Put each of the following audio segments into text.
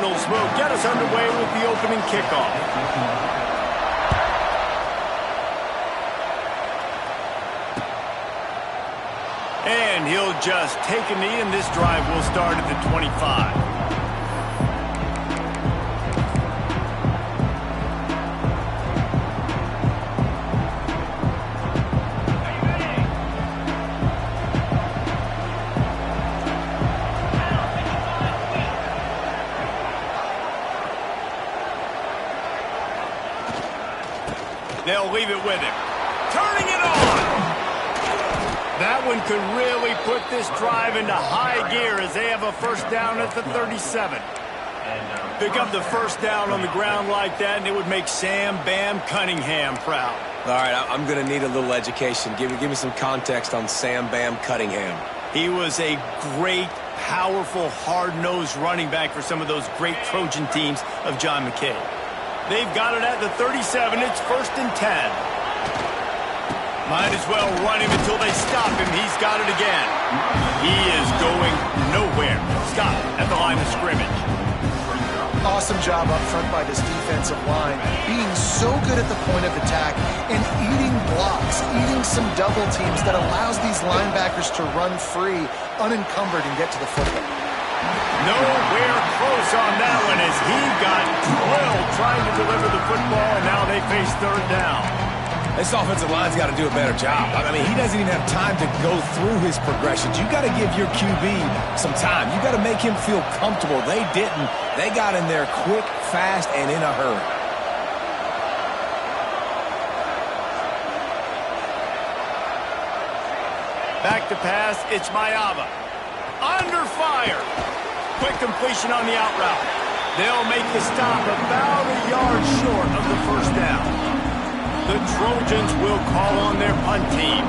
Cardinals will get us underway with the opening kickoff. And he'll just take a knee, and this drive will start at the 25. They'll leave it with him. Turning it on! That one could really put this drive into high gear as they have a first down at the 37. Pick up the first down on the ground like that, and it would make Sam Bam Cunningham proud. All right, I'm going to need a little education. Give me some context on Sam Bam Cunningham. He was a great, powerful, hard-nosed running back for some of those great Trojan teams of John McKay. They've got it at the 37. It's 1st and 10. Might as well run him until they stop him. He's got it again. He is going nowhere. Stop at the line of scrimmage. Awesome job up front by this defensive line, being so good at the point of attack and eating blocks, eating some double teams that allows these linebackers to run free, unencumbered, and get to the football. Nowhere close on that one as he got drilled trying to deliver the football, and now they face 3rd down. This offensive line's got to do a better job. I mean, he doesn't even have time to go through his progressions. You got to give your QB some time. You got to make him feel comfortable. They didn't. They got in there quick, fast, and in a hurry. Back to pass, it's Mayava. Under fire. Quick completion on the out route. They'll make the stop about a yard short of the first down. The Trojans will call on their punt team.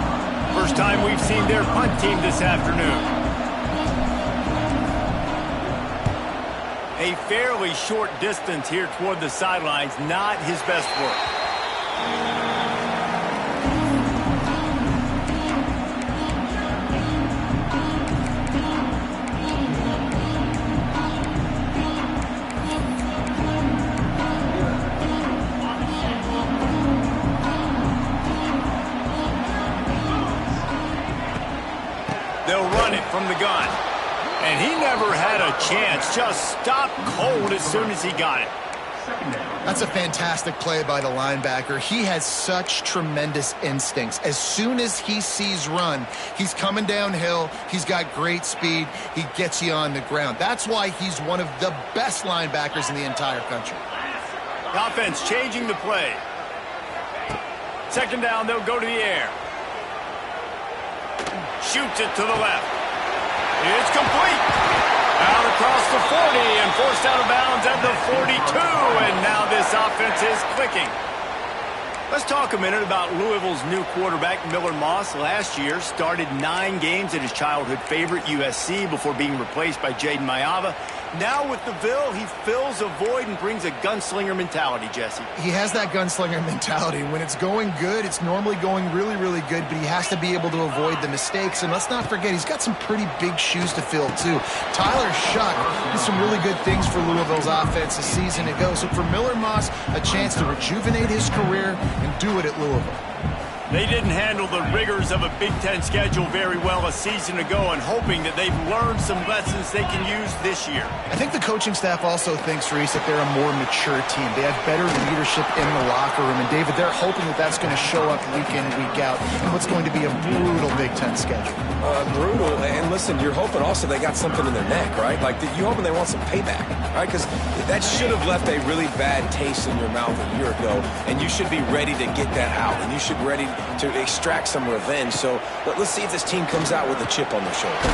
First time we've seen their punt team this afternoon. A fairly short distance here toward the sidelines, not his best work. They'll run it from the gun. And he never had a chance. Just stopped cold as soon as he got it. That's a fantastic play by the linebacker. He has such tremendous instincts. As soon as he sees run, he's coming downhill. He's got great speed. He gets you on the ground. That's why he's one of the best linebackers in the entire country. The offense changing the play. 2nd down, they'll go to the air. Shoots it to the left. It's complete. Out across the 40 and forced out of bounds at the 42. And now this offense is clicking. Let's talk a minute about Louisville's new quarterback, Miller Moss. Last year, started 9 games at his childhood favorite, USC, before being replaced by Jaden Mayava. Now with the Ville, he fills a void and brings a gunslinger mentality, Jesse. He has that gunslinger mentality. When it's going good, it's normally going really, really good, but he has to be able to avoid the mistakes. And let's not forget, he's got some pretty big shoes to fill, too. Tyler Shuck did some really good things for Louisville's offense a season ago. So for Miller Moss, a chance to rejuvenate his career and do it at Louisville. They didn't handle the rigors of a Big Ten schedule very well a season ago, and hoping that they've learned some lessons they can use this year. I think the coaching staff also thinks, Reese, that they're a more mature team. They have better leadership in the locker room. And, David, they're hoping that that's going to show up week in, week out in what's going to be a brutal Big Ten schedule. Brutal. And listen, you're hoping also they got something in their neck, right? Like, you're hoping they want some payback, right? Because that should have left a really bad taste in your mouth a year ago, and you should be ready to get that out, and you should be ready to extract some revenge. So let's see if this team comes out with a chip on their shoulder.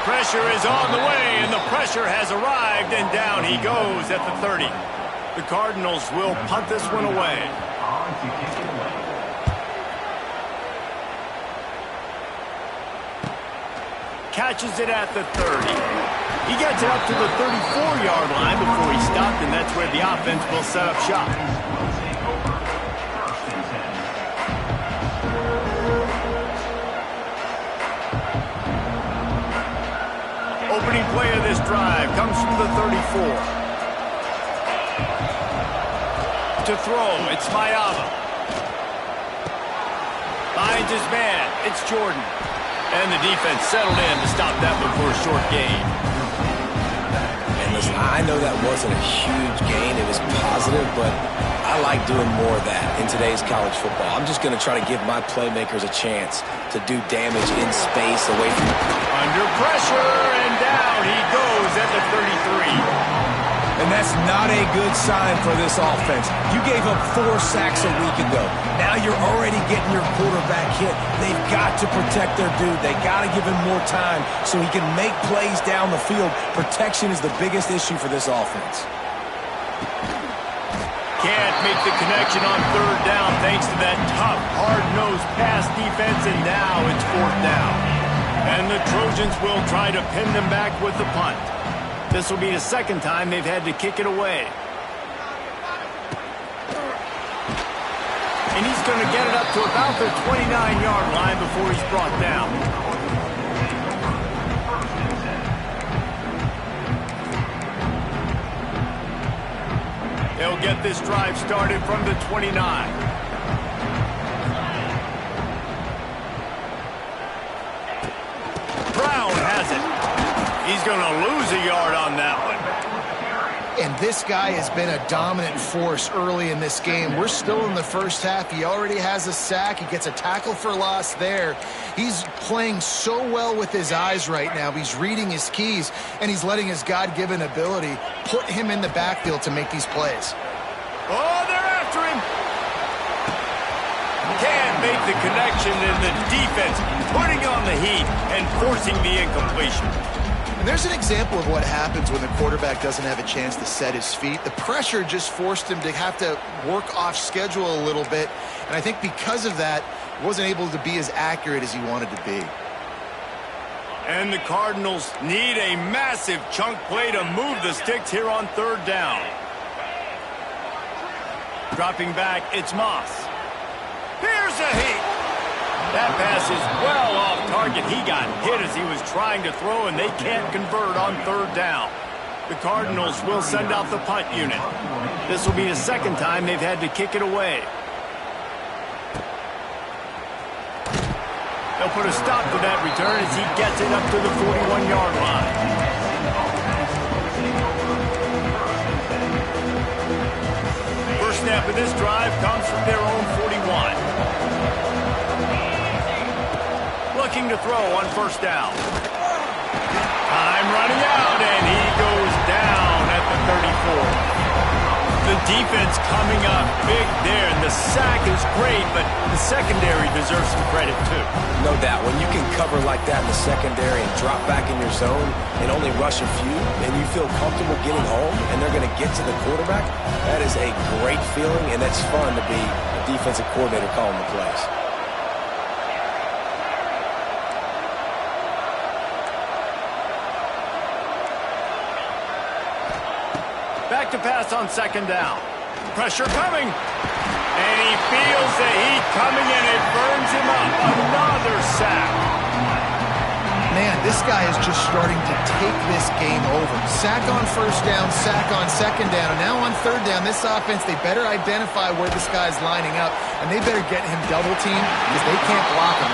Pressure is on the way, and the pressure has arrived, and down he goes at the 30. The Cardinals will punt this one away. Catches it at the 30. He gets it up to the 34-yard line before he stopped, and that's where the offense will set up shop. Opening play of this drive comes from the 35. To throw, it's Mayava. Finds his man, it's Jordan. And the defense settled in to stop that one for a short gain. And listen, I know that wasn't a huge gain. It was positive, but I like doing more of that in today's college football. I'm just going to try to give my playmakers a chance to do damage in space away from... Under pressure, and down he goes at the 33. And that's not a good sign for this offense. You gave up 4 sacks a week ago. Now you're already getting your quarterback hit. They've got to protect their dude. They got to give him more time so he can make plays down the field. Protection is the biggest issue for this offense. Can't make the connection on third down thanks to that tough, hard-nosed pass defense, and now it's fourth down. And the Trojans will try to pin them back with the punt. This will be the second time they've had to kick it away. And he's going to get it up to about the 29-yard line before he's brought down. They'll get this drive started from the 29. Brown has it. He's going to lose a yard on that one. And this guy has been a dominant force early in this game. We're still in the first half. He already has a sack. He gets a tackle for loss there. He's playing so well with his eyes right now. He's reading his keys, and he's letting his God-given ability put him in the backfield to make these plays. Oh, they're after him. Can't make the connection, and the defense putting on the heat and forcing the incompletion. And there's an example of what happens when the quarterback doesn't have a chance to set his feet. The pressure just forced him to have to work off schedule a little bit. And I think because of that, he wasn't able to be as accurate as he wanted to be. And the Cardinals need a massive chunk play to move the sticks here on third down. Dropping back, it's Moss. Here's a heat. That pass is well off target. He got hit as he was trying to throw, and they can't convert on third down. The Cardinals will send out the punt unit. This will be the second time they've had to kick it away. They'll put a stop to that return as he gets it up to the 41-yard line. First snap of this drive comes from their own 41. Looking to throw on first down. Time running out, and he goes down at the 34. The defense coming up big there, and the sack is great, but the secondary deserves some credit too. No doubt. When you can cover like that in the secondary and drop back in your zone and only rush a few, and you feel comfortable getting home, and they're going to get to the quarterback, that is a great feeling, and that's fun to be a defensive coordinator calling the plays. Back to pass on second down. Pressure coming. And he feels the heat coming, and it burns him up. Another sack. Man, this guy is just starting to take this game over. Sack on first down, sack on second down, and now on third down, this offense, they better identify where this guy's lining up, and they better get him double teamed because they can't block him.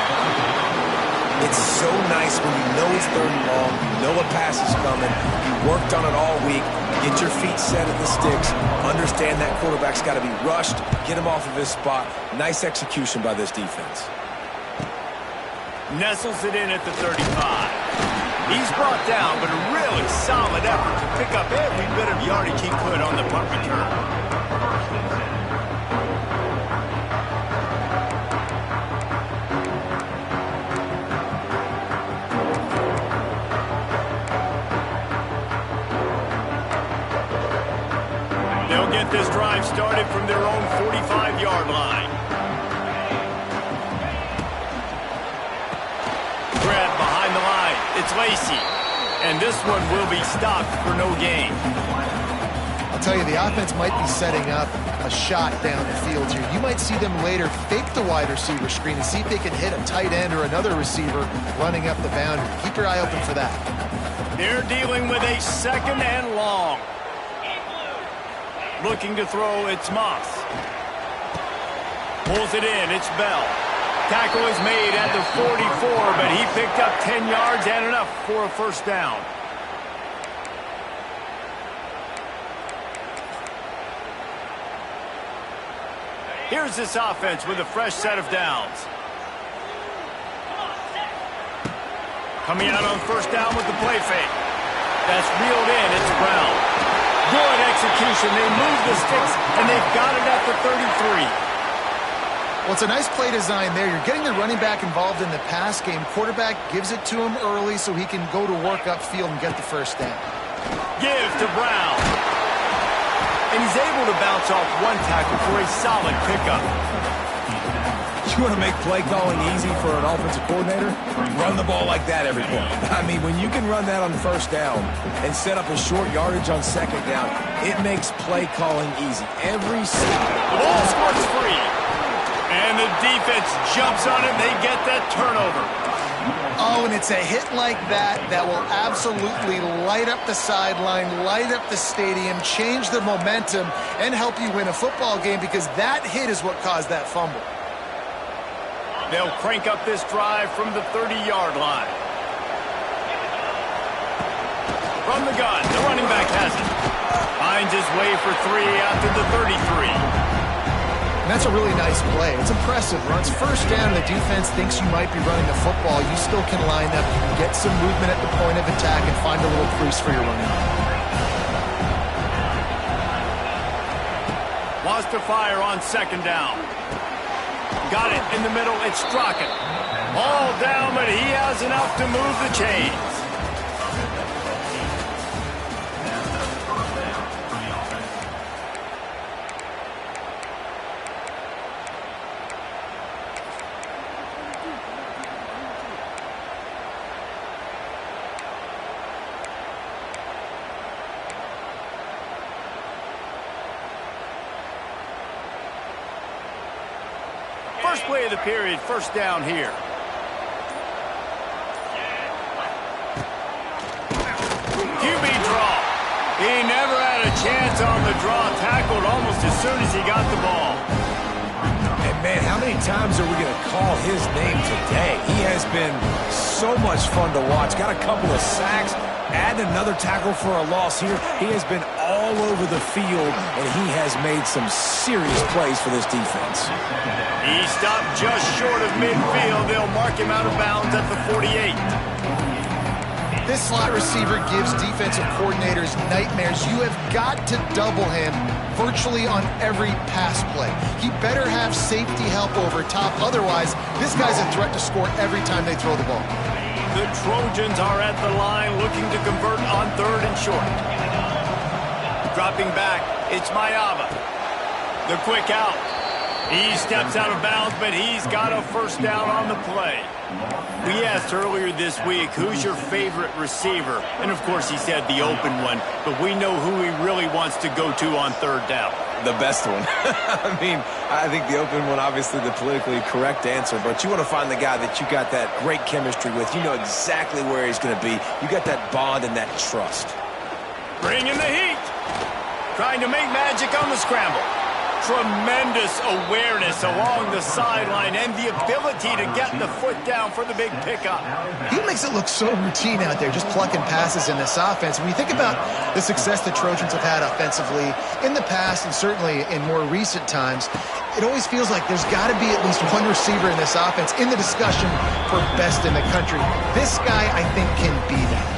It's so nice when you know it's third and long, you know a pass is coming, you worked on it all week, get your feet set at the sticks, understand that quarterback's got to be rushed, get him off of his spot. Nice execution by this defense. Nestles it in at the 35. He's brought down, but a really solid effort to pick up every bit of yardage he could on the punt return. They'll get this drive started from their own 45-yard line. Grab behind the line. It's Lacey. And this one will be stopped for no gain. I'll tell you, the offense might be setting up a shot down the field here. You might see them later fake the wide receiver screen and see if they can hit a tight end or another receiver running up the boundary. Keep your eye open for that. They're dealing with a second and long. Looking to throw, it's Moss. Pulls it in, it's Bell. Tackle is made at the 44, but he picked up 10 yards and enough for a first down. Here's this offense with a fresh set of downs. Coming out on first down with the play fake. That's reeled in, it's Brown. Good execution, they move the sticks, and they've got it at the 33. Well, it's a nice play design there. You're getting the running back involved in the pass game. Quarterback gives it to him early so he can go to work upfield and get the first down. Give to Brown. And he's able to bounce off one tackle for a solid pickup. You want to make play calling easy for an offensive coordinator? Run the ball like that every play. I mean, when you can run that on first down and set up a short yardage on second down, it makes play calling easy. Every single... The ball squirts free. And the defense jumps on it. They get that turnover. Oh, and it's a hit like that that will absolutely light up the sideline, light up the stadium, change the momentum, and help you win a football game because that hit is what caused that fumble. They'll crank up this drive from the 30-yard line. From the gun, the running back has it. Finds his way for 3 after the 33. That's a really nice play. It's impressive. Runs first down, the defense thinks you might be running the football. You still can line up, you can get some movement at the point of attack and find a little crease for your running back. Wants to fire on second down. Got it in the middle, it's Strachan. All down, but he has enough to move the chains. First play of the period, first down here. QB draw. He never had a chance on the draw. Tackled almost as soon as he got the ball. And man, how many times are we going to call his name today? He has been so much fun to watch. Got a couple of sacks. Add another tackle for a loss here. He has been all over the field, and he has made some serious plays for this defense. He stopped just short of midfield. They'll mark him out of bounds at the 48. This slot receiver gives defensive coordinators nightmares. You have got to double him virtually on every pass play. He better have safety help over top. Otherwise, this guy's a threat to score every time they throw the ball. The Trojans are at the line looking to convert on third and short. Dropping back, it's Mayava. The quick out. He steps out of bounds, but he's got a first down on the play. We asked earlier this week, who's your favorite receiver? And, of course, he said the open one, but we know who he really wants to go to on third down. The best one. I mean, I think the open one, obviously the politically correct answer, but you want to find the guy that you got that great chemistry with. You know exactly where he's going to be. You got that bond and that trust. Bringing the heat. Trying to make magic on the scramble. Tremendous awareness along the sideline and the ability to get the foot down for the big pickup. He makes it look so routine out there, just plucking passes in this offense. When you think about the success the Trojans have had offensively in the past and certainly in more recent times, it always feels like there's got to be at least one receiver in this offense in the discussion for best in the country. This guy, I think, can be that.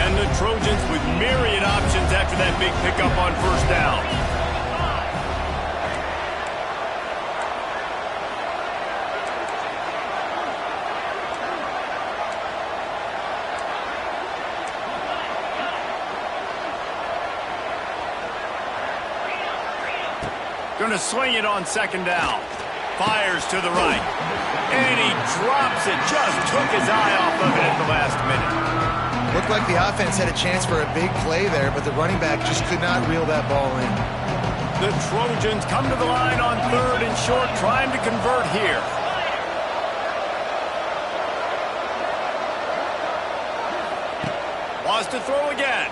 And the Trojans with myriad options after that big pickup on first down. Going to swing it on second down. Fires to the right. And he drops it. Just took his eye off of it at the last minute. Looked like the offense had a chance for a big play there, but the running back just could not reel that ball in. The Trojans come to the line on third and short, trying to convert here. Wants to throw again.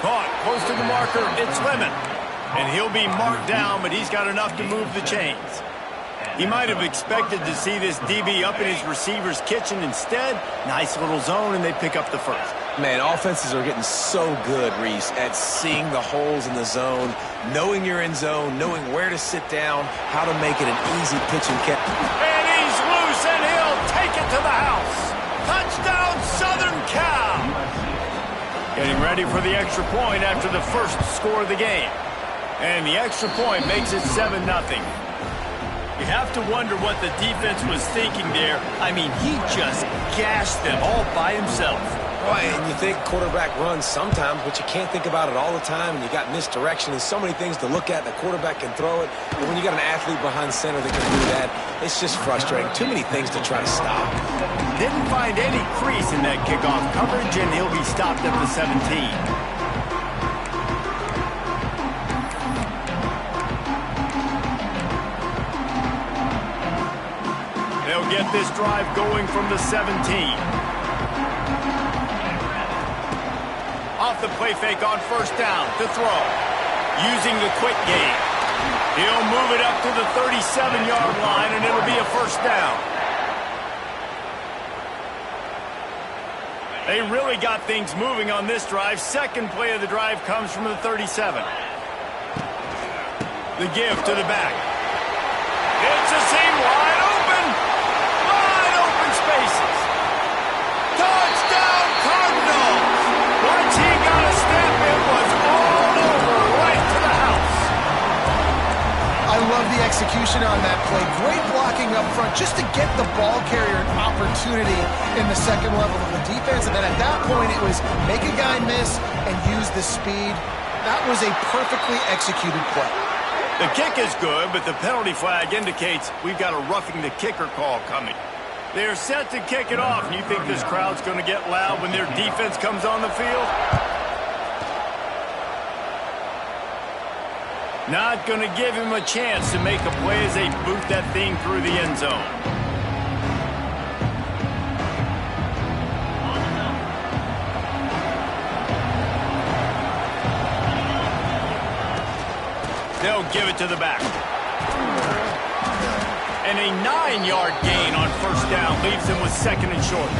Caught. close to the marker, it's Lemon. And he'll be marked down, but he's got enough to move the chains. He might have expected to see this DB up in his receiver's kitchen. Instead, nice little zone, and they pick up the first. Man, offenses are getting so good, Reese, at seeing the holes in the zone, knowing you're in zone, knowing where to sit down, how to make it an easy pitch and catch. And he's loose, and he'll take it to the house. Touchdown, Southern Cal! Getting ready for the extra point after the first score of the game. And the extra point makes it 7-0. You have to wonder what the defense was thinking there. I mean, he just gashed them all by himself. Right, and you think quarterback runs sometimes, but you can't think about it all the time, and you got misdirection. There's so many things to look at. The quarterback can throw it, but when you got an athlete behind center that can do that, it's just frustrating. Too many things to try to stop. Didn't find any crease in that kickoff coverage, and he'll be stopped at the 17. They'll get this drive going from the 17. Off the play fake on first down to throw. Using the quick game. He'll move it up to the 37-yard line, and it'll be a first down. They really got things moving on this drive. Second play of the drive comes from the 37. The give to the back. It's a seam wide open. Wide open spaces. Touchdown Cardinals. Once he got a step, it was all over right to the house. I love the execution on that play. Great blocking up front just to get the ball carrier an opportunity in the second level of the defense. And then at that point, it was make a guy miss and use the speed. That was a perfectly executed play. The kick is good, but the penalty flag indicates we've got a roughing the kicker call coming. They're set to kick it off, and you think this crowd's going to get loud when their defense comes on the field? Not going to give him a chance to make a play as they boot that thing through the end zone. They'll give it to the back. And a 9-yard gain on first down leaves them with second and short.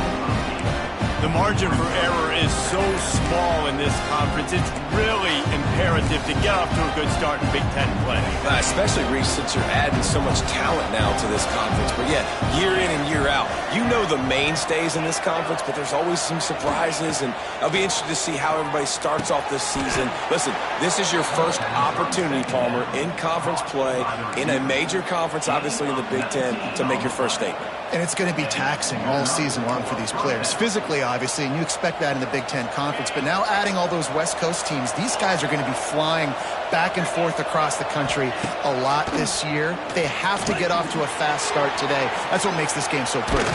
The margin for error is so small in this conference, it's really imperative to get off to a good start in Big Ten play. Especially, Reese, since you're adding so much talent now to this conference. But yeah, year in and year out, you know the mainstays in this conference, but there's always some surprises, and I'll be interested to see how everybody starts off this season. Listen, this is your first opportunity, Palmer, in conference play, in a major conference, obviously in the Big Ten, to make your first statement. And it's going to be taxing all season long for these players. Physically, obviously, and you expect that in the Big Ten Conference. But now adding all those West Coast teams, these guys are going to be flying back and forth across the country a lot this year. They have to get off to a fast start today. That's what makes this game so pretty.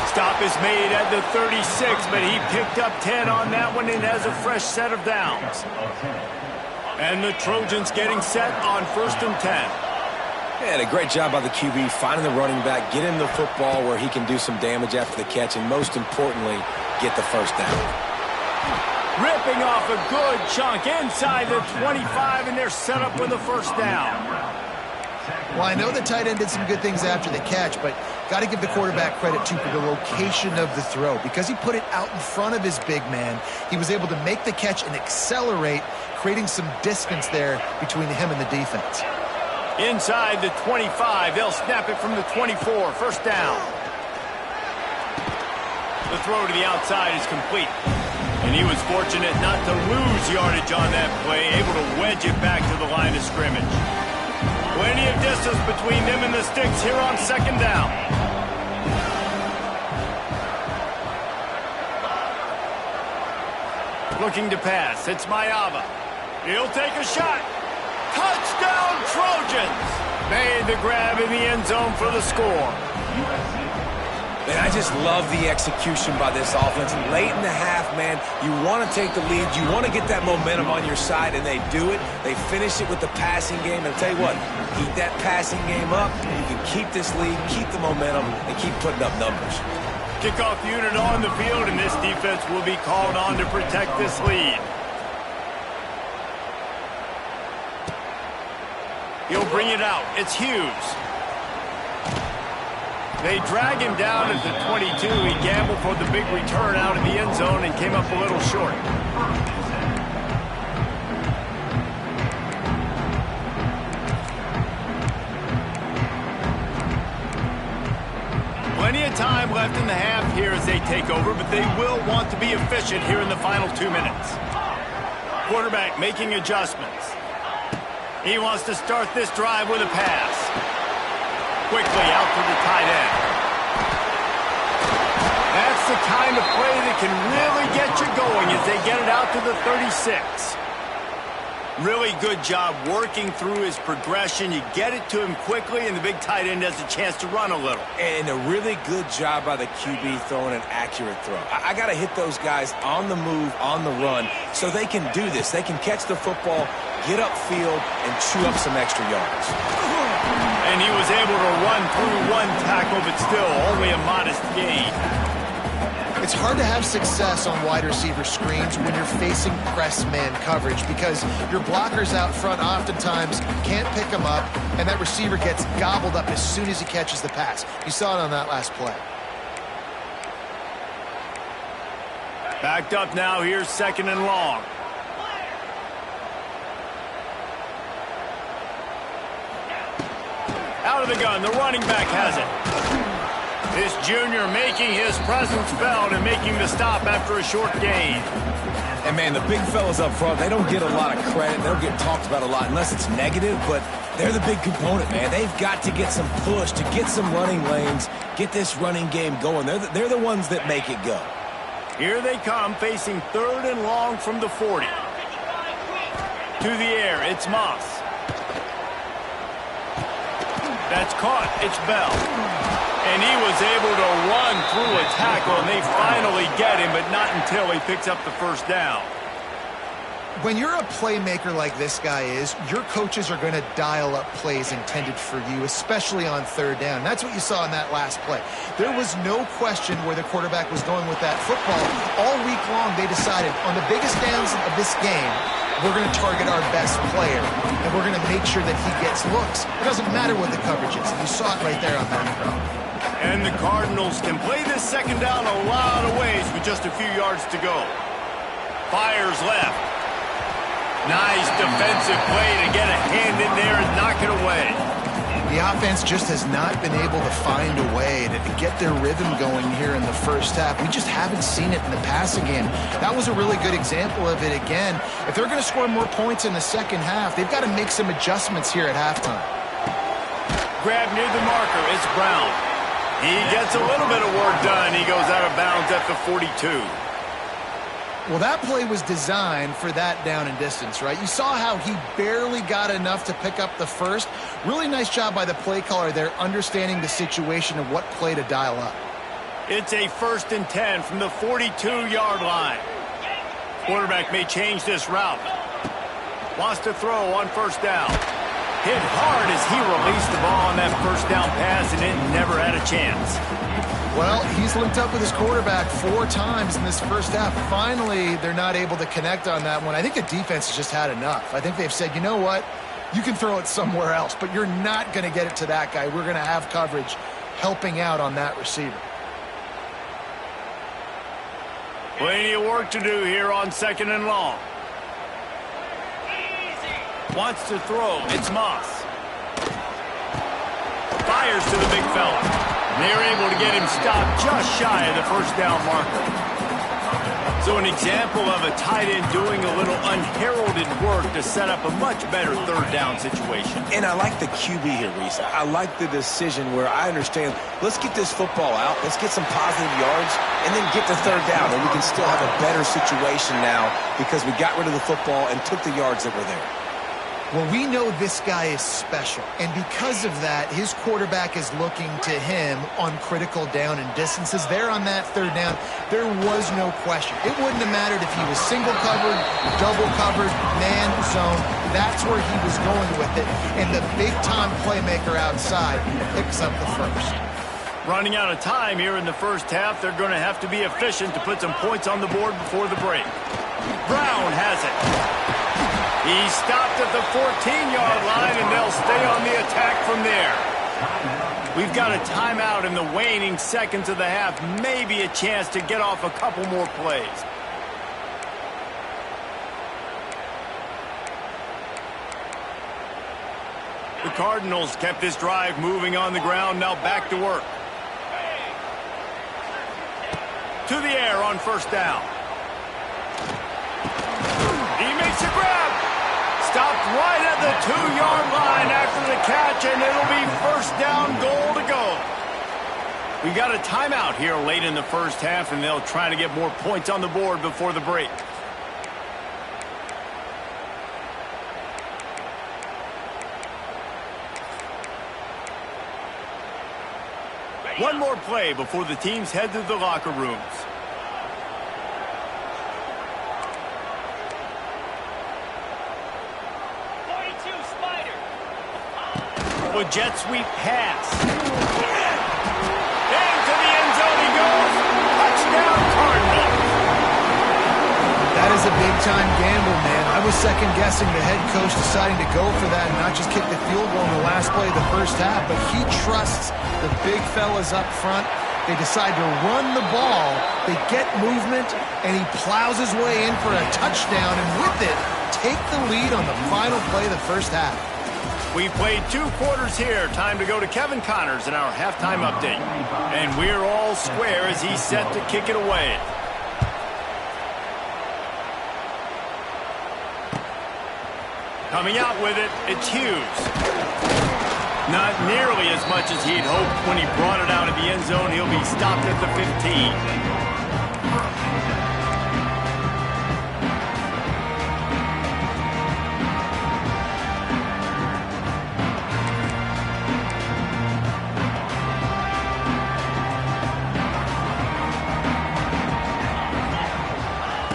Stop is made at the 36, but he picked up 10 on that one and has a fresh set of downs. And the Trojans getting set on first and 10. And a great job by the QB finding the running back, get him the football where he can do some damage after the catch, and most importantly, get the first down. Ripping off a good chunk inside the 25, and they're set up with a first down. Well, I know the tight end did some good things after the catch, but got to give the quarterback credit, too, for the location of the throw. Because he put it out in front of his big man, he was able to make the catch and accelerate, creating some distance there between him and the defense. Inside the 25, they'll snap it from the 24, first down. The throw to the outside is complete. And he was fortunate not to lose yardage on that play, able to wedge it back to the line of scrimmage. Plenty of distance between them and the sticks here on second down. Looking to pass, it's Mayava. He'll take a shot. Touchdown Trojans! Made the grab in the end zone for the score. Man, I just love the execution by this offense. Late in the half, man, you want to take the lead. You want to get that momentum on your side, and they do it. They finish it with the passing game. And I'll tell you what, keep that passing game up. You can keep this lead, keep the momentum, and keep putting up numbers. Kickoff unit on the field, and this defense will be called on to protect this lead. He'll bring it out. It's Hughes. They drag him down at the 22. He gambled for the big return out of the end zone and came up a little short. Plenty of time left in the half here as they take over, but they will want to be efficient here in the final 2 minutes. Quarterback making adjustments. He wants to start this drive with a pass. Quickly out to the tight end. That's the kind of play that can really get you going as they get it out to the 36. Really good job working through his progression. You get it to him quickly, and the big tight end has a chance to run a little. And a really good job by the QB throwing an accurate throw. I got to hit those guys on the move, on the run, so they can do this. They can catch the football, get upfield, and chew up some extra yards. And he was able to run through one tackle, but still only a modest gain. It's hard to have success on wide receiver screens when you're facing press man coverage because your blockers out front oftentimes can't pick them up, and that receiver gets gobbled up as soon as he catches the pass. You saw it on that last play. Backed up now. Here's 2nd and long. Out of the gun. The running back has it. This junior making his presence felt and making the stop after a short gain. And, man, the big fellas up front, they don't get a lot of credit. They don't get talked about a lot unless it's negative, but they're the big component, man. They've got to get some push, to get some running lanes, get this running game going. They're the ones that make it go. Here they come, facing 3rd and long from the 40. To the air, it's Moss. That's caught. It's Bell. And he was able to run through a tackle, and they finally get him, but not until he picks up the 1st down. When you're a playmaker like this guy is, your coaches are going to dial up plays intended for you, especially on 3rd down. That's what you saw in that last play. There was no question where the quarterback was going with that football. All week long, they decided on the biggest downs of this game, we're going to target our best player, and we're going to make sure that he gets looks. It doesn't matter what the coverage is. You saw it right there on that throw. And the Cardinals can play this 2nd down a lot of ways with just a few yards to go. Fires left. Nice defensive play to get a hand in there and knock it away. The offense just has not been able to find a way to get their rhythm going here in the 1st half. We just haven't seen it in the passing game. That was a really good example of it again. If they're going to score more points in the 2nd half, they've got to make some adjustments here at halftime. Grab near the marker. It's Brown. He gets a little bit of work done. He goes out of bounds at the 42. Well, that play was designed for that down and distance, right? You saw how he barely got enough to pick up the 1st. Really nice job by the play caller there, understanding the situation of what play to dial up. It's a 1st and 10 from the 42-yard line. Quarterback may change this route. Wants to throw on 1st down. Hit hard as he released the ball on that 1st down pass, and it never had a chance. Well, he's linked up with his quarterback 4 times in this 1st half. Finally, they're not able to connect on that one. I think the defense has just had enough. I think they've said, you know what? You can throw it somewhere else, but you're not going to get it to that guy. We're going to have coverage helping out on that receiver. Plenty of work to do here on 2nd and long. Wants to throw. It's Moss. Fires to the big fella. They're able to get him stopped just shy of the 1st down marker. So an example of a tight end doing a little unheralded work to set up a much better 3rd down situation. And I like the QB here, Reese. I like the decision where I understand, let's get this football out, let's get some positive yards, and then get to 3rd down, and we can still have a better situation now because we got rid of the football and took the yards that were there. Well, we know this guy is special, and because of that, his quarterback is looking to him on critical down and distances. There on that 3rd down, there was no question. It wouldn't have mattered if he was single covered, double covered, man, zone. That's where he was going with it, and the big-time playmaker outside picks up the 1st. Running out of time here in the 1st half, they're going to have to be efficient to put some points on the board before the break. Brown has it. He stopped at the 14-yard line, and they'll stay on the attack from there. We've got a timeout in the waning seconds of the half. Maybe a chance to get off a couple more plays. The Cardinals kept this drive moving on the ground. Now back to work. To the air on first down. He makes a grab. Stopped right at the 2-yard line after the catch, and it'll be first down goal to go. We got a timeout here late in the first half, and they'll try to get more points on the board before the break. One more play before the teams head to the locker rooms. A jet sweep pass. Into the end zone he goes. Touchdown Cardinals. That is a big-time gamble, man. I was second-guessing the head coach deciding to go for that and not just kick the field goal in the last play of the first half, but he trusts the big fellas up front. They decide to run the ball. They get movement, and he plows his way in for a touchdown, and with it, take the lead on the final play of the first half. We played 2 quarters here. Time to go to Kevin Connors in our halftime update. And we're all square as he's set to kick it away. Coming out with it, it's Hughes. Not nearly as much as he'd hoped when he brought it out of the end zone. He'll be stopped at the 15.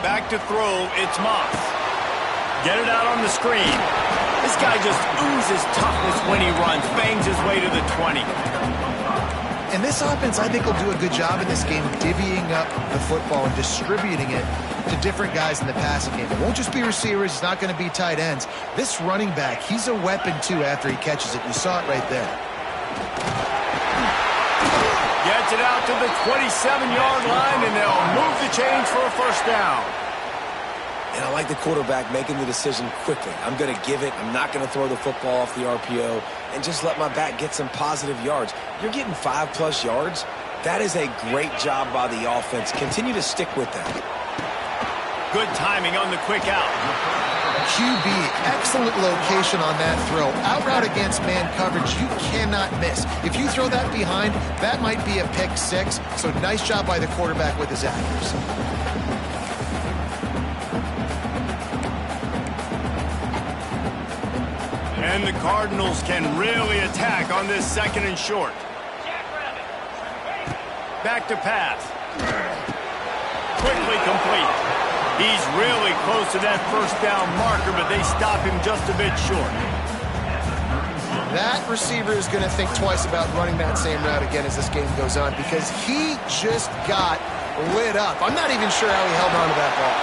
Back to throw, it's Moss. Get it out on the screen. This guy just oozes toughness when he runs, bangs his way to the 20. And this offense, I think, will do a good job in this game divvying up the football and distributing it to different guys in the passing game. It won't just be receivers. It's not going to be tight ends. This running back, he's a weapon, too, after he catches it. You saw it right there. Gets it out to the 27-yard line, and they'll move the chains for a first down. And I like the quarterback making the decision quickly. I'm going to give it. I'm not going to throw the football off the RPO and just let my back get some positive yards. You're getting 5+ yards. That is a great job by the offense. Continue to stick with that. Good timing on the quick out. QB, excellent location on that throw. Out route against man coverage, you cannot miss. If you throw that behind, that might be a pick 6. So nice job by the quarterback with his accuracy. And the Cardinals can really attack on this second and short. Back to pass. Quickly complete. He's really close to that first down marker, but they stop him just a bit short. That receiver is going to think twice about running that same route again as this game goes on because he just got lit up. I'm not even sure how he held on to that ball.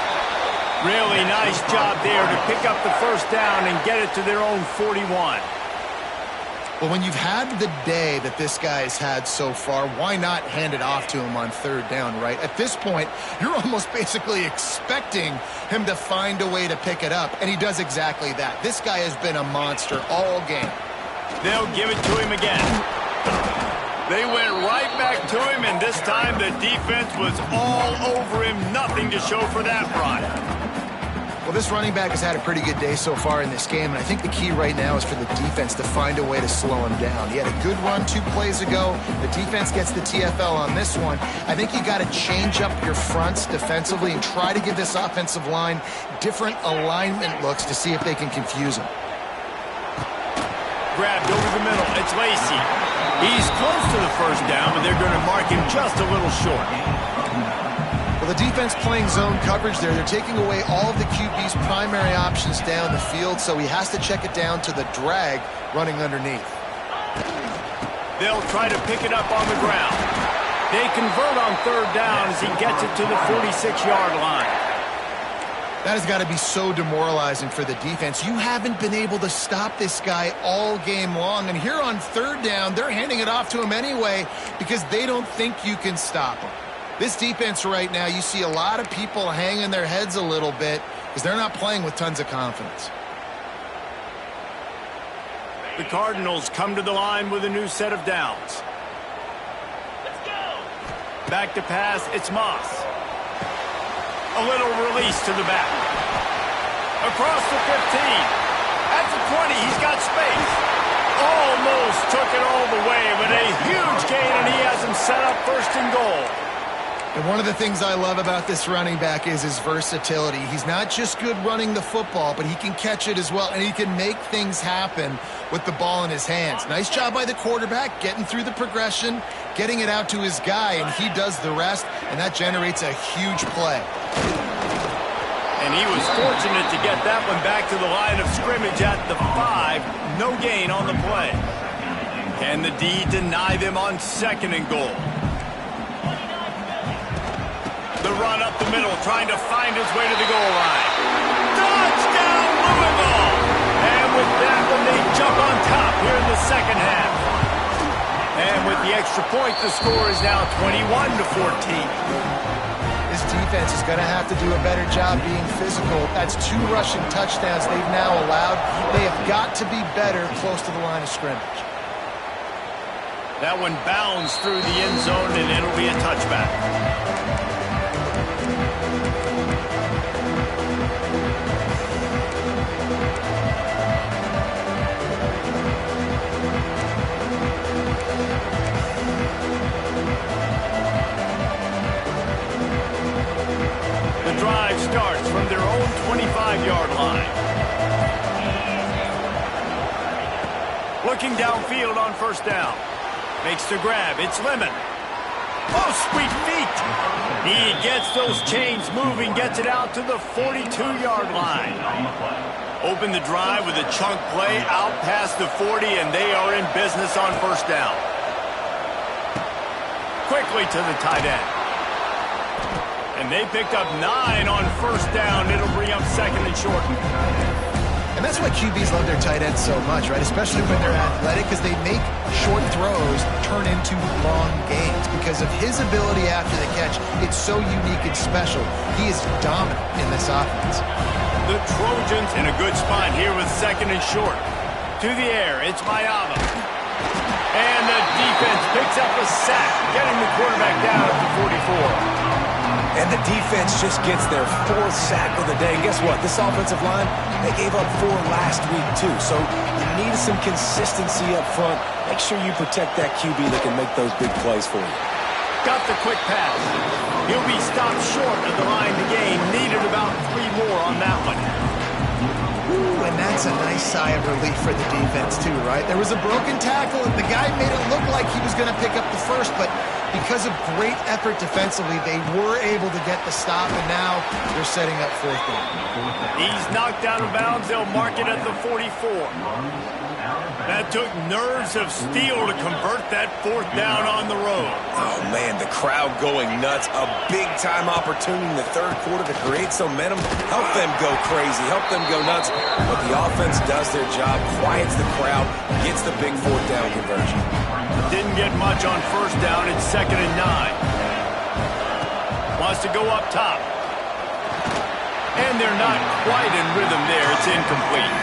Really nice job there to pick up the first down and get it to their own 41. Well, when you've had the day that this guy's had so far, why not hand it off to him on third down, right? At this point, you're almost basically expecting him to find a way to pick it up, and he does exactly that. This guy has been a monster all game. They'll give it to him again. They went right back to him, and this time the defense was all over him. Nothing to show for that run. Well, this running back has had a pretty good day so far in this game, and I think the key right now is for the defense to find a way to slow him down. He had a good run 2 plays ago. The defense gets the TFL on this one. I think you got to change up your fronts defensively and try to give this offensive line different alignment looks to see if they can confuse him. Grabbed over the middle. It's Lacy. He's close to the first down, but they're going to mark him just a little short. Well, the defense playing zone coverage there. They're taking away all of the QB's primary options down the field, so he has to check it down to the drag running underneath. They'll try to pick it up on the ground. They convert on third down as he gets it to the 46-yard line. That has got to be so demoralizing for the defense. You haven't been able to stop this guy all game long. And here on third down, they're handing it off to him anyway because they don't think you can stop him. This defense right now, you see a lot of people hanging their heads a little bit because they're not playing with tons of confidence. The Cardinals come to the line with a new set of downs. Let's go. Back to pass, it's Moss. A little release to the back. Across the 15. At the 20, he's got space. Almost took it all the way, but a huge gain, and he has him set up first and goal. And one of the things I love about this running back is his versatility. He's not just good running the football, but he can catch it as well, and he can make things happen with the ball in his hands. Nice job by the quarterback, getting through the progression, getting it out to his guy, and he does the rest, and that generates a huge play. And he was fortunate to get that one back to the line of scrimmage at the 5. No gain on the play. Can the D deny them on second and goal? The run up the middle, trying to find his way to the goal line. Touchdown, Louisville! And with that one, they jump on top here in the second half. And with the extra point, the score is now 21-14. This defense is going to have to do a better job being physical. That's 2 rushing touchdowns they've now allowed. They have got to be better close to the line of scrimmage. That one bounds through the end zone, and it'll be a touchback. The drive starts from their own 25-yard line. Looking downfield on first down. Makes the grab. It's Lemon. Oh, sweet feet. He gets those chains moving, gets it out to the 42-yard line. Open the drive with a chunk play out past the 40, and they are in business on first down. Quickly to the tight end. And they picked up 9 on first down. It'll bring up second and short. And that's why QBs love their tight ends so much, right? Especially when they're athletic, because they make short throws turn into long gains. Because of his ability after the catch, it's so unique and special. He is dominant in this offense. The Trojans in a good spot here with second and short. To the air, it's Mayava. And the defense picks up a sack, getting the quarterback down at the 44. And the defense just gets their 4th sack of the day. And guess what? This offensive line, they gave up 4 last week too. So you need some consistency up front. Make sure you protect that QB that can make those big plays for you. Got the quick pass. He'll be stopped short of the line to gain. Needed about 3 more on that one. Ooh, and that's a nice sigh of relief for the defense too, right? There was a broken tackle, and the guy made it look like he was going to pick up the first, but because of great effort defensively, they were able to get the stop, and now they're setting up 4th down. He's knocked out of bounds. They'll mark it at the 44. That took nerves of steel to convert that 4th down on the road. Oh, man, the crowd going nuts. A big-time opportunity in the 3rd quarter to create some momentum. Help them go crazy. Help them go nuts. But the offense does their job, quiets the crowd, gets the big 4th down conversion. Didn't get much on first down. It's second and 9. Wants to go up top. And they're not quite in rhythm there. It's incomplete.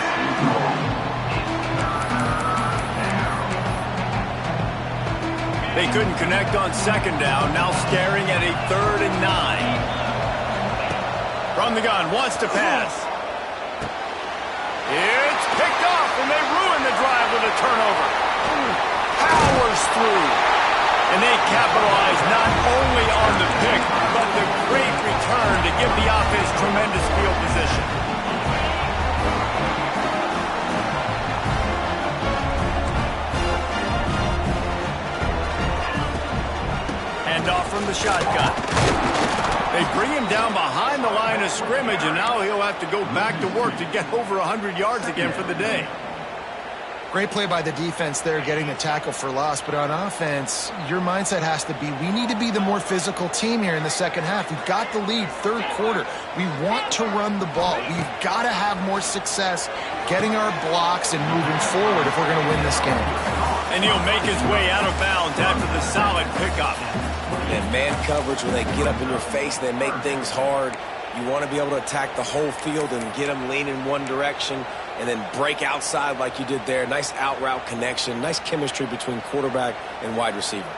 They couldn't connect on second down. Now staring at a 3rd and 9. From the gun, wants to pass. It's picked off, and they ruin the drive with a turnover. Powers through. And they capitalize not only on the pick, but the great return to give the offense tremendous field position. Handoff from the shotgun. They bring him down behind the line of scrimmage, and now he'll have to go back to work to get over 100 yards again for the day. Great play by the defense there, getting the tackle for loss. But on offense, your mindset has to be, we need to be the more physical team here in the second half. We've got the lead, third quarter. We want to run the ball. We've got to have more success getting our blocks and moving forward if we're going to win this game. And he'll make his way out of bounds after the solid pickup. And man coverage, when they get up in your face, they make things hard. You want to be able to attack the whole field and get them leaning one direction and then break outside like you did there. Nice out route connection, nice chemistry between quarterback and wide receiver.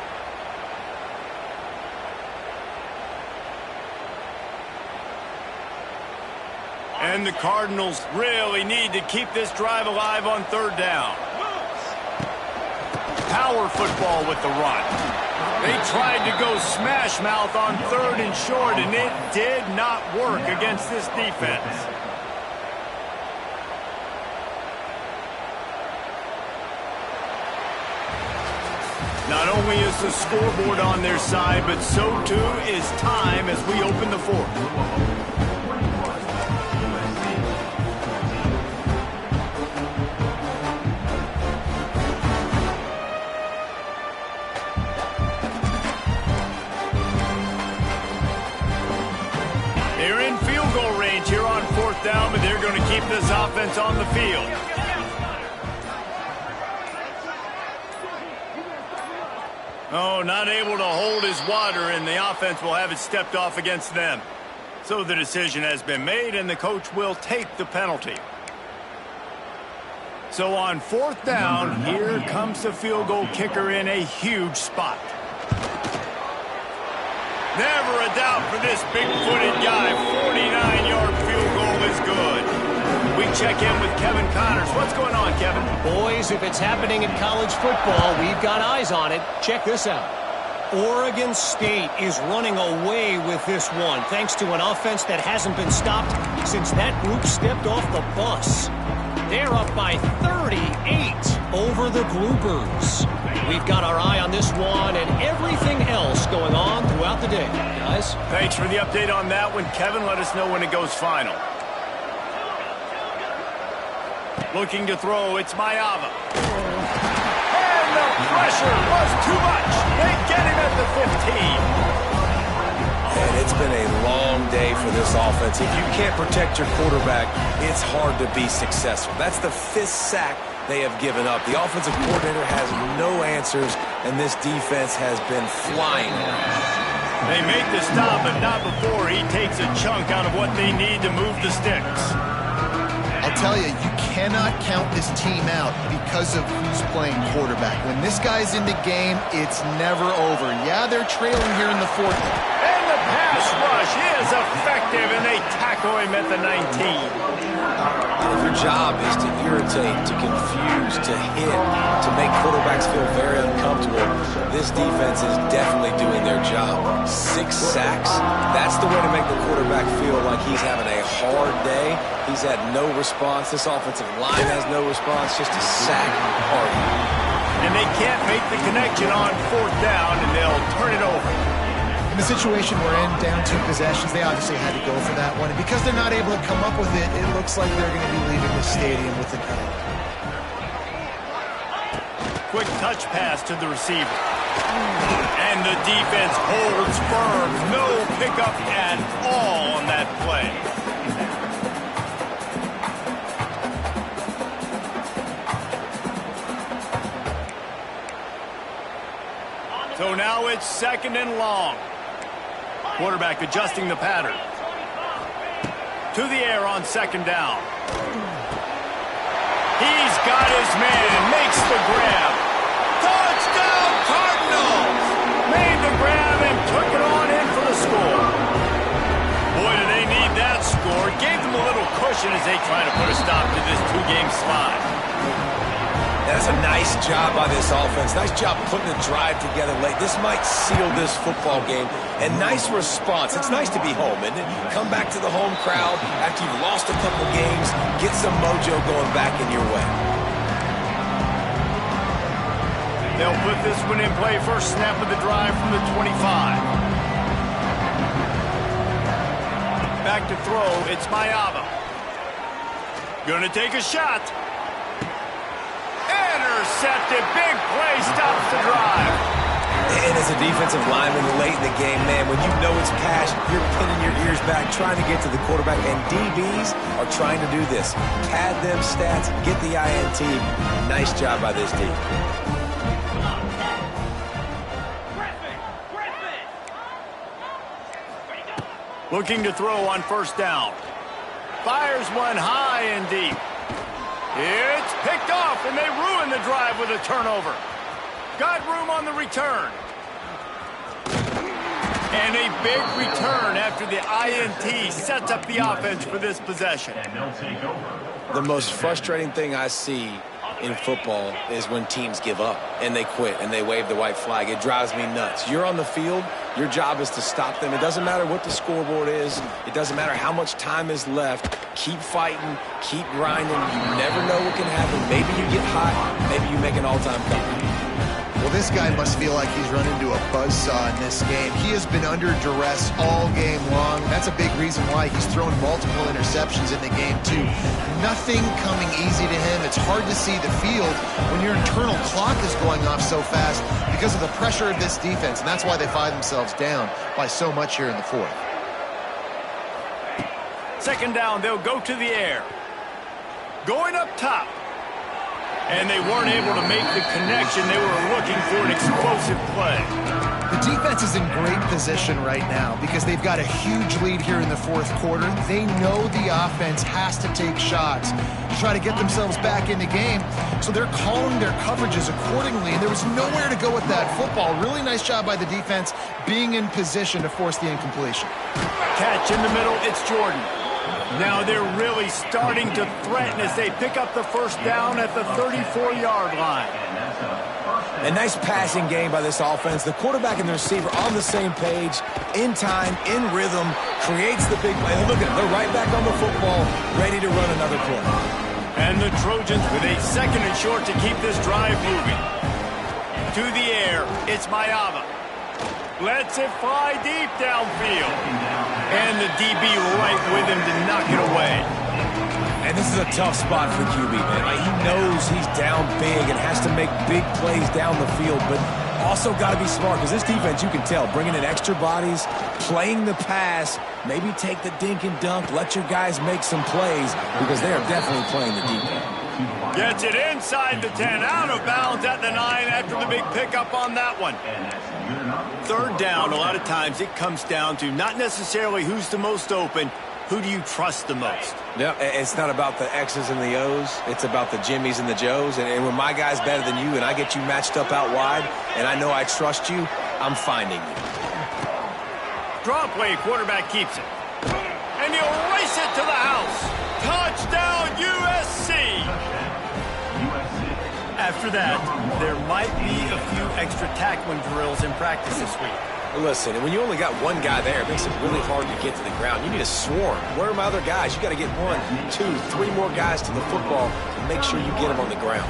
And the Cardinals really need to keep this drive alive on third down. Power football with the run. They tried to go smash mouth on third and short, and it did not work against this defense. Not only is the scoreboard on their side, but so too is time as we open the fourth. They're in field goal range here on fourth down, but they're going to keep this offense on the field. Oh, not able to hold his water, and the offense will have it stepped off against them. So the decision has been made, and the coach will take the penalty. So on fourth down, here comes the field goal kicker in a huge spot. Never a doubt for this big-footed guy. 49-yard field goal is good. We check in with Kevin Connors. What's going on, Kevin? Boys, if it's happening in college football, we've got eyes on it. Check this out. Oregon State is running away with this one, thanks to an offense that hasn't been stopped since that group stepped off the bus. They're up by 38 over the Groupers. We've got our eye on this one and everything else going on throughout the day, guys. Thanks for the update on that one, Kevin. Let us know when it goes final. Looking to throw, it's Mayava. And the pressure was too much. They get him at the 15. And it's been a long day for this offense. If you can't protect your quarterback, it's hard to be successful. That's the 5th sack they have given up. The offensive coordinator has no answers, and this defense has been flying. They make the stop, but not before he takes a chunk out of what they need to move the sticks. I'll tell you, you cannot count this team out because of who's playing quarterback. When this guy's in the game, it's never over. Yeah, they're trailing here in the fourth. And the pass rush is effective, and they tackle him at the 19. If your job is to irritate, to confuse, to hit, to make quarterbacks feel very uncomfortable, this defense is definitely doing their job. 6 sacks, that's the way to make the quarterback feel like he's having a hard day. He's had no response. This offensive line has no response, just a sack party. And they can't make the connection on fourth down, and they'll turn it over. In the situation we're in, down 2 possessions, they obviously had to go for that one. And because they're not able to come up with it, it looks like they're going to be leaving the stadium with an L. Quick touch pass to the receiver. And the defense holds firm. No pickup at all on that play. So now it's 2nd and long. Quarterback adjusting the pattern. To the air on 2nd down. He's got his man. Makes the grab. Touchdown Cardinals! Made the grab and took it on in for the score. Boy, do they need that score. Gave them a little cushion as they try to put a stop to this 2-game slide. That's a nice job by this offense. Nice job putting the drive together late. This might seal this football game. And nice response. It's nice to be home, isn't it? Come back to the home crowd after you've lost a couple games. Get some mojo going back in your way. They'll put this one in play. First snap of the drive from the 25. Back to throw. It's Mayava. Gonna take a shot. intercepted. Big play stops the drive. And as a defensive lineman late in the game, man, when you know it's pass, you're pinning your ears back, trying to get to the quarterback, and DBs are trying to do this. Pad them stats, get the INT. Nice job by this team. Looking to throw on first down. Fires one high and deep. It's picked off, and they ruin the drive with a turnover. Got room on the return. And a big return after the INT sets up the offense for this possession. The most frustrating thing I see in football is when teams give up and they quit and they wave the white flag. It drives me nuts. You're on the field. Your job is to stop them. It doesn't matter what the scoreboard is. It doesn't matter how much time is left. Keep fighting. Keep grinding. You never know what can happen. Maybe you get hot. Maybe you make an all-time comeback. Well, this guy must feel like he's run into a buzzsaw in this game. He has been under duress all game long. That's a big reason why he's thrown multiple interceptions in the game, too. Nothing coming easy to him. It's hard to see the field when your internal clock is going off so fast because of the pressure of this defense, and that's why they find themselves down by so much here in the fourth. Second down, they'll go to the air. Going up top. And they weren't able to make the connection. They were looking for an explosive play. The defense is in great position right now because they've got a huge lead here in the fourth quarter. They know the offense has to take shots to try to get themselves back in the game. So they're calling their coverages accordingly, and there was nowhere to go with that football. Really nice job by the defense being in position to force the incompletion. Catch in the middle, it's Jordan. Now they're really starting to threaten as they pick up the first down at the 34-yard line. A nice passing game by this offense. The quarterback and the receiver on the same page, in time, in rhythm, creates the big play. Look at them. They're right back on the football, ready to run another play. And the Trojans with a second and short to keep this drive moving. To the air, it's Mayava. Lets it fly deep downfield. And the DB right with him to knock it away. And this is a tough spot for QB, man. Like, he knows he's down big and has to make big plays down the field, but also got to be smart because this defense, you can tell, bringing in extra bodies, playing the pass, maybe take the dink and dunk, let your guys make some plays because they are definitely playing the deep end. Gets it inside the 10, out of bounds at the 9 after the big pickup on that one. Third down, a lot of times it comes down to not necessarily who's the most open, who do you trust the most? Yeah, it's not about the X's and the O's. It's about the Jimmies and the Joes. And when my guy's better than you and I get you matched up out wide and I know I trust you, I'm finding you. Draw play, quarterback keeps it. And he'll race it to the house. Touchdown, USC! After that, there might be a few extra tackling drills in practice this week. Listen, when you only got one guy there, it makes it really hard to get to the ground. You need a swarm. Where are my other guys? You got to get 1, 2, 3 more guys to the football and make sure you get them on the ground.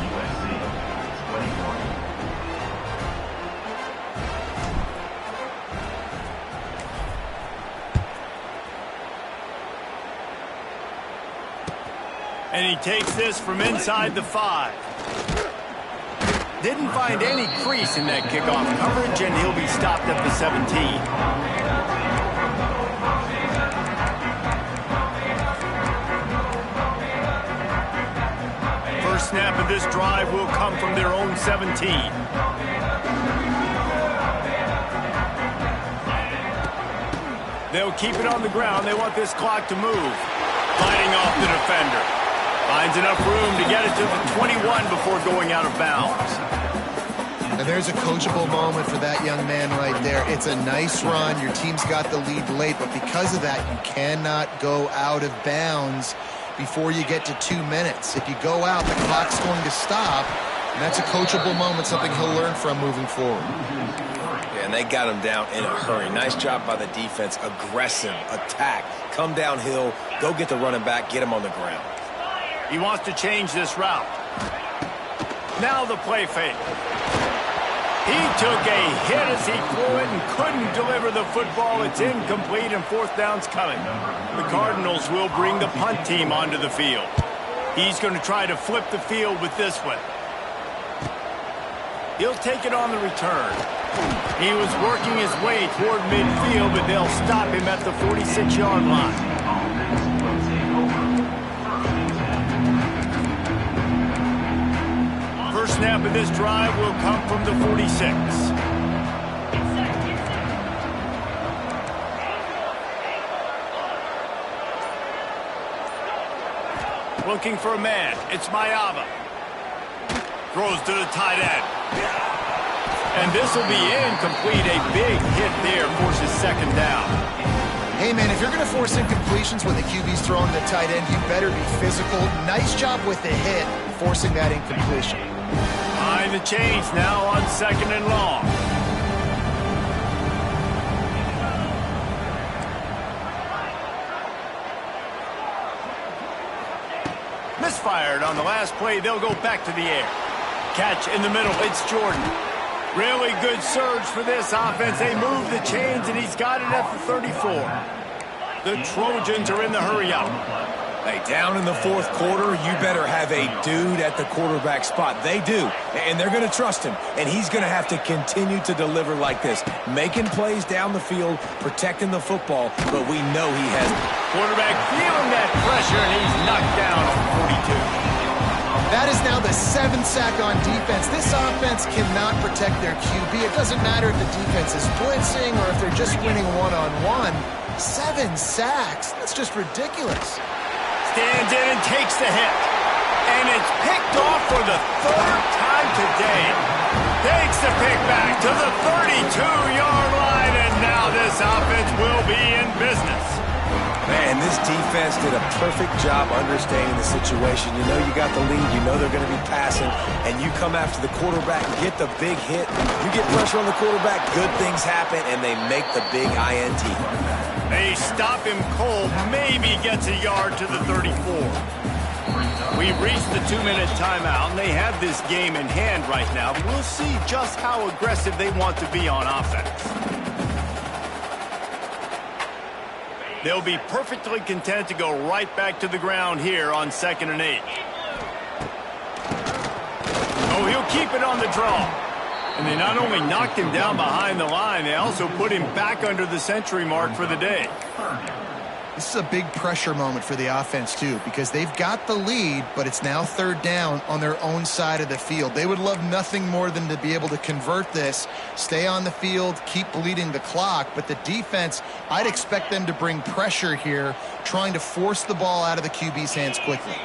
And he takes this from inside the 5. Didn't find any crease in that kickoff coverage, and he'll be stopped at the 17. First snap of this drive will come from their own 17. They'll keep it on the ground. They want this clock to move. Fighting off the defender. Finds enough room to get it to the 21 before going out of bounds. And there's a coachable moment for that young man right there. It's a nice run. Your team's got the lead late, but because of that, you cannot go out of bounds before you get to 2 minutes. If you go out, the clock's going to stop, and that's a coachable moment, something he'll learn from moving forward. Yeah, and they got him down in a hurry. Nice job by the defense. Aggressive, attack, come downhill, go get the running back, get him on the ground. He wants to change this route. Now the play fake. He took a hit as he threw it and couldn't deliver the football. It's incomplete and fourth down's coming. The Cardinals will bring the punt team onto the field. He's going to try to flip the field with this one. He'll take it on the return. He was working his way toward midfield, but they'll stop him at the 46-yard line. First snap of this drive will come from the 46. Looking for a man. It's Mayava. Throws to the tight end. And this will be incomplete. A big hit there forces second down. Hey, man, if you're going to force incompletions when the QB's throwing the tight end, you better be physical. Nice job with the hit, forcing that incompletion. Behind the chains now on second and long. Misfired on the last play. They'll go back to the air. Catch in the middle. It's Jordan. Really good surge for this offense. They move the chains, and he's got it at the 34. The Trojans are in the hurry-up. Hey, down in the fourth quarter, you better have a dude at the quarterback spot. They do, and they're going to trust him, and he's going to have to continue to deliver like this, making plays down the field, protecting the football, but we know he has. Quarterback feeling that pressure, and he's knocked down on 42. That is now the 7th sack on defense. This offense cannot protect their QB. It doesn't matter if the defense is blitzing or if they're just winning one-on-one. 7 sacks. That's just ridiculous. Stands in and takes the hit. And it's picked off for the 3rd time today. Takes the pick back to the 32-yard line, and now this offense will be in business. Man, this defense did a perfect job understanding the situation. You know you got the lead, you know they're going to be passing, and you come after the quarterback and get the big hit. You get pressure on the quarterback, good things happen, and they make the big INT. They stop him cold, maybe gets a yard to the 34. We've reached the 2-minute timeout, and they have this game in hand right now. We'll see just how aggressive they want to be on offense. They'll be perfectly content to go right back to the ground here on 2nd and 8. Oh, he'll keep it on the draw. And they not only knocked him down behind the line, they also put him back under the century mark for the day. This is a big pressure moment for the offense, too, because they've got the lead, but it's now 3rd down on their own side of the field. They would love nothing more than to be able to convert this, stay on the field, keep bleeding the clock, but the defense, I'd expect them to bring pressure here, trying to force the ball out of the QB's hands quickly.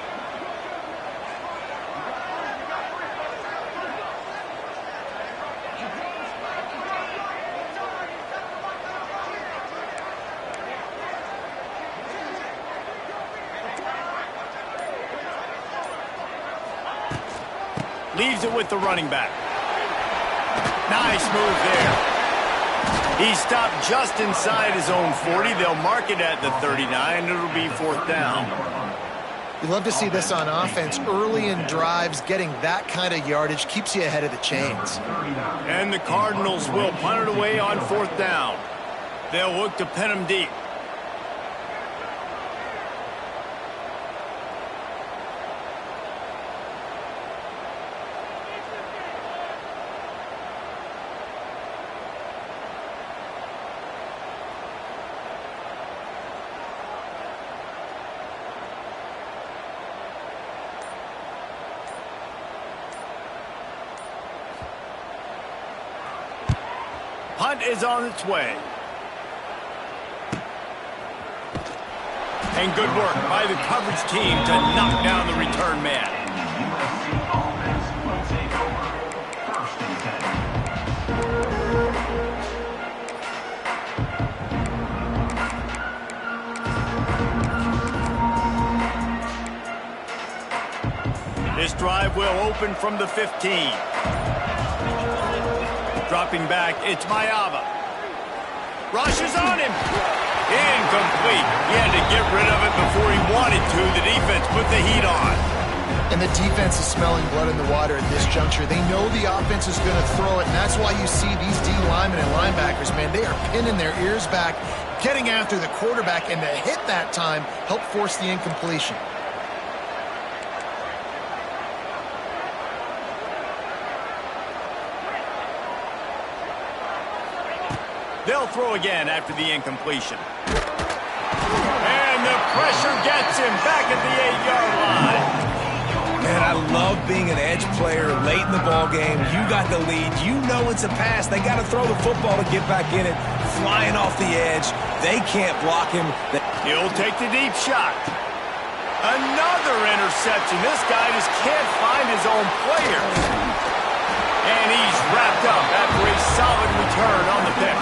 Leaves it with the running back. Nice move there. He stopped just inside his own 40. They'll mark it at the 39. It'll be 4th down. You love to see this on offense. Early in drives, getting that kind of yardage keeps you ahead of the chains. And the Cardinals will punt it away on 4th down. They'll look to pin him deep. Punt is on its way. And good work by the coverage team to knock down the return man. This drive will open from the 15. Dropping back, it's Mayava. Rushes on him. Incomplete. He had to get rid of it before he wanted to. The defense put the heat on. And the defense is smelling blood in the water at this juncture. They know the offense is going to throw it, and that's why you see these D linemen and linebackers, man, they are pinning their ears back, getting after the quarterback, and the hit that time helped force the incompletion. They'll throw again after the incompletion. And the pressure gets him back at the 8-yard line. Man, I love being an edge player late in the ball game. You got the lead. You know it's a pass. They got to throw the football to get back in it. Flying off the edge. They can't block him. He'll take the deep shot. Another interception. This guy just can't find his own players. And he's wrapped up after a solid return on the pick.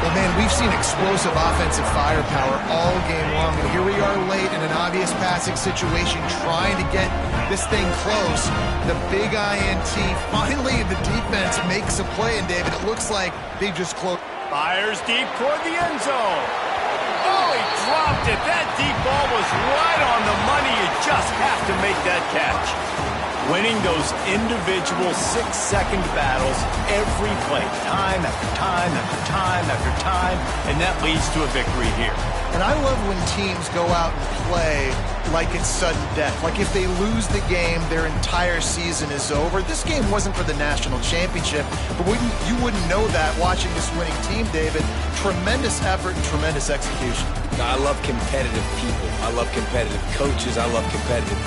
Well, man, we've seen explosive offensive firepower all game long, and here we are late in an obvious passing situation trying to get this thing close. The big INT, finally the defense makes a play, and David, it looks like they just closed. Fires deep toward the end zone. Oh, he dropped it. That deep ball was right on the money. You just have to make that catch. Winning those individual 6-second battles every play, time after time after time after time, and that leads to a victory here. And I love when teams go out and play like it's sudden death. Like if they lose the game, their entire season is over. This game wasn't for the national championship, but you wouldn't know that watching this winning team, David. Tremendous effort and tremendous execution. I love competitive people. I love competitive coaches. I love competitive